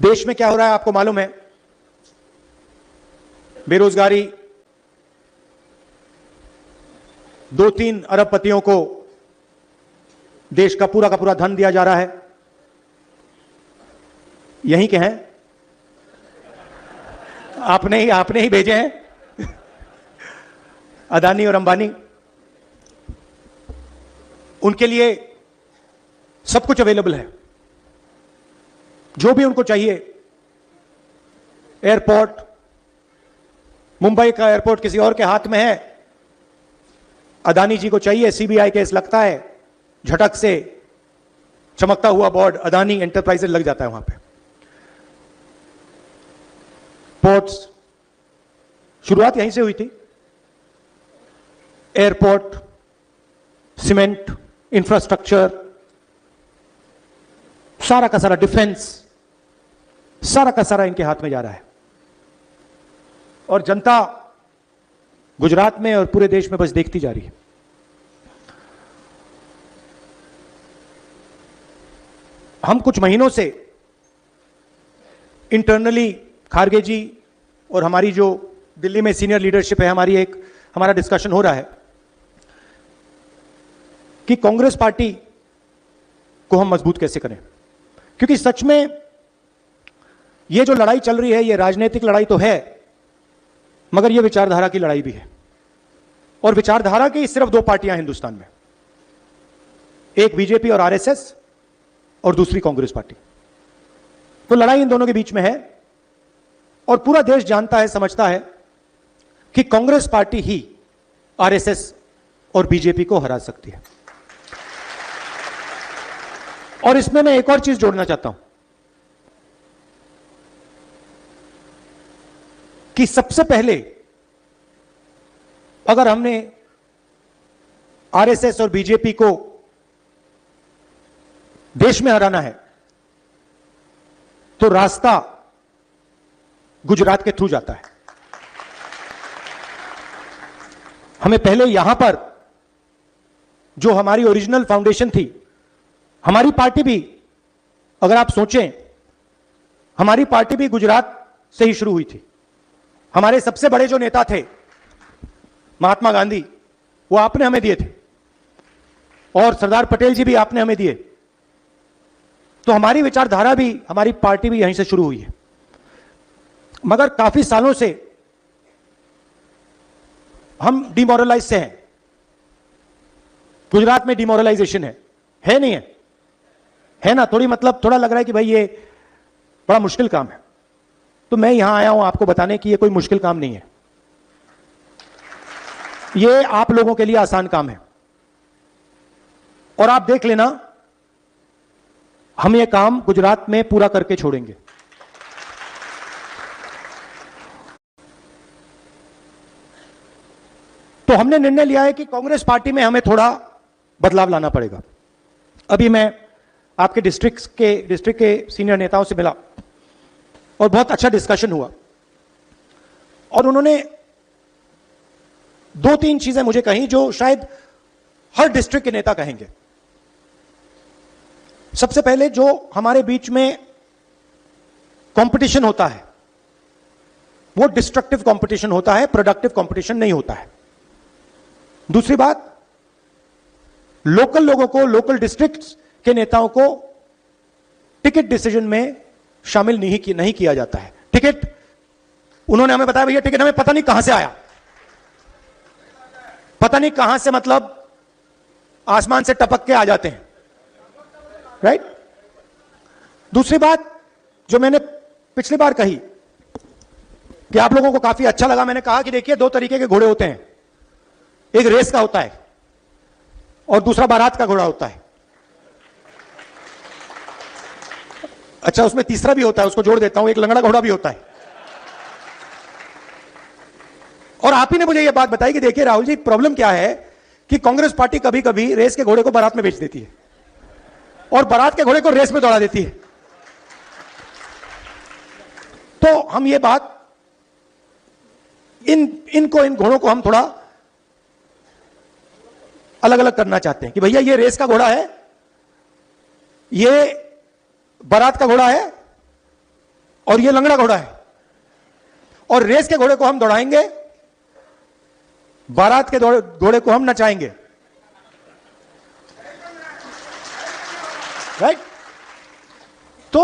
देश में क्या हो रहा है आपको मालूम है। बेरोजगारी, 2-3 अरबपतियों को देश का पूरा धन दिया जा रहा है। यहीं के हैं, आपने ही भेजे हैं अदानी और अंबानी। उनके लिए सब कुछ अवेलेबल है, जो भी उनको चाहिए। एयरपोर्ट, मुंबई का एयरपोर्ट किसी और के हाथ में है, अदानी जी को चाहिए सीबीआई केस लगता है, झटक से चमकता हुआ बोर्ड अदानी एंटरप्राइजेज लग जाता है वहां पे। पोर्ट्स शुरुआत यहीं से हुई थी। एयरपोर्ट, सीमेंट, इंफ्रास्ट्रक्चर, सारा का सारा डिफेंस, सारा का सारा इनके हाथ में जा रहा है। और जनता गुजरात में और पूरे देश में बस देखती जा रही है। हम कुछ महीनों से इंटरनली खारगे जी और हमारी जो दिल्ली में सीनियर लीडरशिप है, हमारा डिस्कशन हो रहा है कि कांग्रेस पार्टी को हम मजबूत कैसे करें। क्योंकि सच में ये जो लड़ाई चल रही है, ये राजनीतिक लड़ाई तो है, मगर ये विचारधारा की लड़ाई भी है। और विचारधारा की सिर्फ 2 पार्टियां हिंदुस्तान में, एक बीजेपी और आरएसएस और दूसरी कांग्रेस पार्टी। तो लड़ाई इन दोनों के बीच में है और पूरा देश जानता है, समझता है कि कांग्रेस पार्टी ही आरएसएस और बीजेपी को हरा सकती है। और इसमें मैं एक और चीज जोड़ना चाहता हूं कि सबसे पहले अगर हमने आरएसएस और बीजेपी को देश में हराना है तो रास्ता गुजरात के थ्रू जाता है। हमें पहले यहां पर जो हमारी ओरिजिनल फाउंडेशन थी, हमारी पार्टी भी, अगर आप सोचें, हमारी पार्टी भी गुजरात से ही शुरू हुई थी। हमारे सबसे बड़े जो नेता थे महात्मा गांधी, वो आपने हमें दिए थे, और सरदार पटेल जी भी आपने हमें दिए। तो हमारी विचारधारा भी, हमारी पार्टी भी यहीं से शुरू हुई है। मगर काफी सालों से हम डिमोरलाइज से हैं। गुजरात में डिमोरलाइजेशन है नहीं है ना? थोड़ा लग रहा है कि भाई ये बड़ा मुश्किल काम है। तो मैं यहां आया हूं आपको बताने कि ये कोई मुश्किल काम नहीं है, ये आप लोगों के लिए आसान काम है। और आप देख लेना, हम ये काम गुजरात में पूरा करके छोड़ेंगे। तो हमने निर्णय लिया है कि कांग्रेस पार्टी में हमें थोड़ा बदलाव लाना पड़ेगा। अभी मैं आपके डिस्ट्रिक्ट के सीनियर नेताओं से मिला और बहुत अच्छा डिस्कशन हुआ, और उन्होंने 2-3 चीजें मुझे कही जो शायद हर डिस्ट्रिक्ट के नेता कहेंगे। सबसे पहले, जो हमारे बीच में कंपटीशन होता है वो डिस्ट्रक्टिव कंपटीशन होता है, प्रोडक्टिव कंपटीशन नहीं होता है। दूसरी बात, लोकल लोगों को, लोकल डिस्ट्रिक्ट्स के नेताओं को टिकट डिसीजन में शामिल नहीं किया जाता है। टिकट, उन्होंने हमें बताया, भैया टिकट हमें पता नहीं कहां से आया, पता नहीं कहां से, मतलब आसमान से टपक के आ जाते हैं, राइट? दूसरी बात जो मैंने पिछली बार कही कि आप लोगों को काफी अच्छा लगा, मैंने कहा कि देखिए 2 तरीके के घोड़े होते हैं, एक रेस का होता है और दूसरा बारात का घोड़ा होता है। अच्छा, उसमें तीसरा भी होता है, उसको जोड़ देता हूं, एक लंगड़ा घोड़ा भी होता है। और आप ही ने मुझे यह बात बताई कि देखिए राहुल जी, प्रॉब्लम क्या है कि कांग्रेस पार्टी कभी कभी रेस के घोड़े को बारात में बेच देती है और बारात के घोड़े को रेस में दौड़ा देती है। तो हम ये बात, इन घोड़ों को हम थोड़ा अलग अलग करना चाहते हैं कि भैया ये रेस का घोड़ा है, ये बारात का घोड़ा है, और ये लंगड़ा घोड़ा है, और रेस के घोड़े को हम दौड़ाएंगे, बारात के घोड़े को हम नचाएंगे। राइट? तो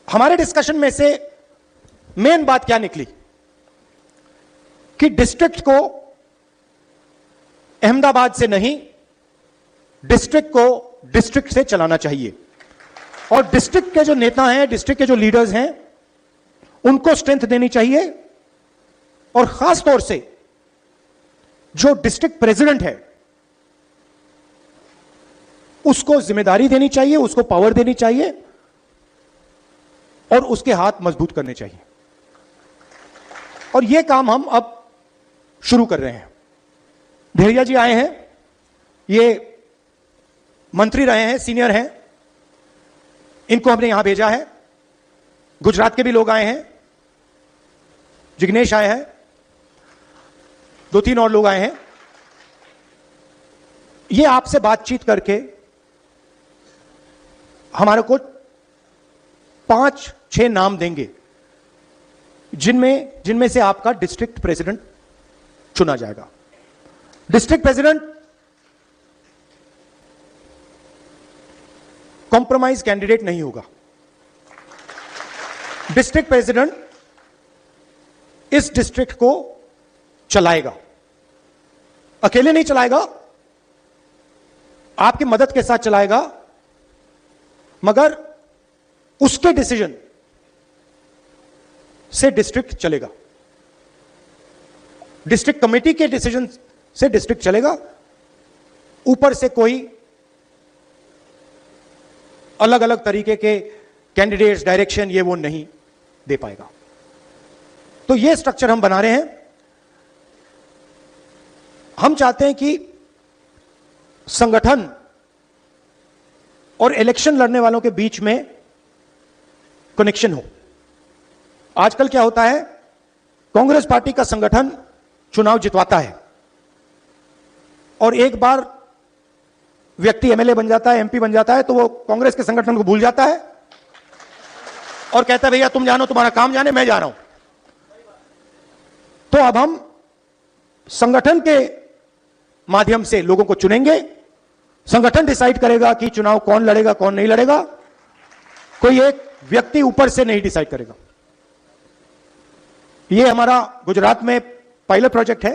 हमारे डिस्कशन में से मेन बात क्या निकली कि डिस्ट्रिक्ट को अहमदाबाद से नहीं, डिस्ट्रिक्ट को डिस्ट्रिक्ट से चलाना चाहिए, और डिस्ट्रिक्ट के जो नेता हैं, डिस्ट्रिक्ट के जो लीडर्स हैं, उनको स्ट्रेंथ देनी चाहिए, और खास तौर से जो डिस्ट्रिक्ट प्रेसिडेंट है उसको जिम्मेदारी देनी चाहिए, उसको पावर देनी चाहिए, और उसके हाथ मजबूत करने चाहिए। और यह काम हम अब शुरू कर रहे हैं। भेड़िया जी आए हैं, ये मंत्री रहे हैं, सीनियर हैं, इनको हमने यहां भेजा है। गुजरात के भी लोग आए हैं, जिग्नेश आए हैं, 2-3 और लोग आए हैं। ये आपसे बातचीत करके हमारे को 5-6 नाम देंगे, जिनमें से आपका डिस्ट्रिक्ट प्रेसिडेंट चुना जाएगा। डिस्ट्रिक्ट प्रेसिडेंट कॉम्प्रोमाइज कैंडिडेट नहीं होगा। डिस्ट्रिक्ट प्रेसिडेंट इस डिस्ट्रिक्ट को चलाएगा, अकेले नहीं चलाएगा, आपकी मदद के साथ चलाएगा, मगर उसके डिसीजन से डिस्ट्रिक्ट चलेगा, डिस्ट्रिक्ट कमेटी के डिसीजन से डिस्ट्रिक्ट चलेगा। ऊपर से कोई अलग अलग तरीके के कैंडिडेट्स, डायरेक्शन, ये वो नहीं दे पाएगा। तो ये स्ट्रक्चर हम बना रहे हैं। हम चाहते हैं कि संगठन और इलेक्शन लड़ने वालों के बीच में कनेक्शन हो। आजकल क्या होता है, कांग्रेस पार्टी का संगठन चुनाव जितवाता है, और एक बार व्यक्ति एमएलए बन जाता है, एमपी बन जाता है, तो वो कांग्रेस के संगठन को भूल जाता है और कहता है भैया तुम जानो, तुम्हारा काम जाने, मैं जा रहा हूं। तो अब हम संगठन के माध्यम से लोगों को चुनेंगे, संगठन डिसाइड करेगा कि चुनाव कौन लड़ेगा, कौन नहीं लड़ेगा, कोई एक व्यक्ति ऊपर से नहीं डिसाइड करेगा। यह हमारा गुजरात में पायलट प्रोजेक्ट है।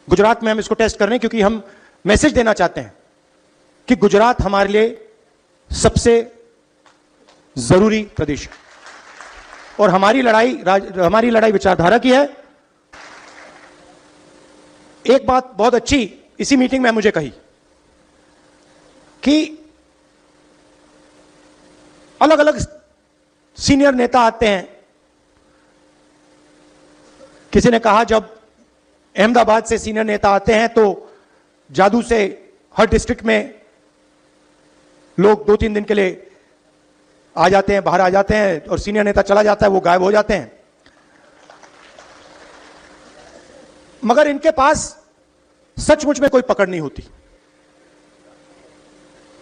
गुजरात में हम इसको टेस्ट कर रहे हैं क्योंकि हम मैसेज देना चाहते हैं कि गुजरात हमारे लिए सबसे जरूरी प्रदेश है, और हमारी लड़ाई विचारधारा की है। एक बात बहुत अच्छी इसी मीटिंग में मुझे कही कि अलग अलग सीनियर नेता आते हैं। किसी ने कहा जब अहमदाबाद से सीनियर नेता आते हैं तो जादू से हर डिस्ट्रिक्ट में लोग 2-3 दिन के लिए आ जाते हैं, बाहर आ जाते हैं, और सीनियर नेता चला जाता है, वो गायब हो जाते हैं। मगर इनके पास सचमुच में कोई पकड़ नहीं होती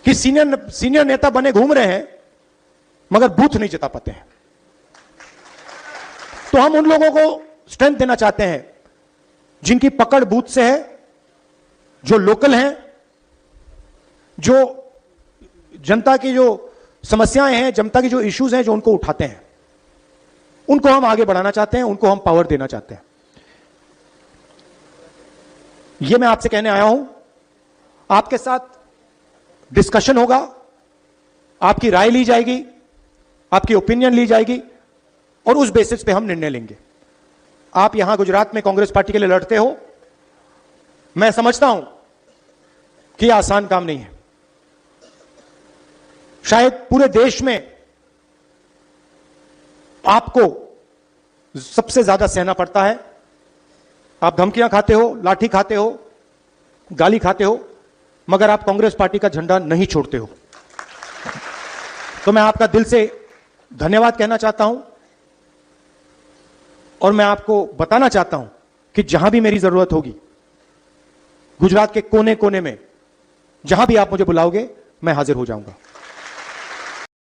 कि सीनियर नेता बने घूम रहे हैं मगर बूथ नहीं जिता पाते हैं। तो हम उन लोगों को स्ट्रेंथ देना चाहते हैं जिनकी पकड़ बूथ से है, जो लोकल हैं, जो जनता की जो समस्याएं हैं, जनता की जो इश्यूज हैं, जो उनको उठाते हैं, उनको हम आगे बढ़ाना चाहते हैं, उनको हम पावर देना चाहते हैं। यह मैं आपसे कहने आया हूं। आपके साथ डिस्कशन होगा, आपकी राय ली जाएगी, आपकी ओपिनियन ली जाएगी, और उस बेसिस पे हम निर्णय लेंगे। आप यहां गुजरात में कांग्रेस पार्टी के लिए लड़ते हो, मैं समझता हूं कि यह आसान काम नहीं है। शायद पूरे देश में आपको सबसे ज्यादा सहना पड़ता है। आप धमकियां खाते हो, लाठी खाते हो, गाली खाते हो, मगर आप कांग्रेस पार्टी का झंडा नहीं छोड़ते हो। तो मैं आपका दिल से धन्यवाद कहना चाहता हूं, और मैं आपको बताना चाहता हूं कि जहां भी मेरी जरूरत होगी, गुजरात के कोने कोने में जहां भी आप मुझे बुलाओगे, मैं हाजिर हो जाऊंगा।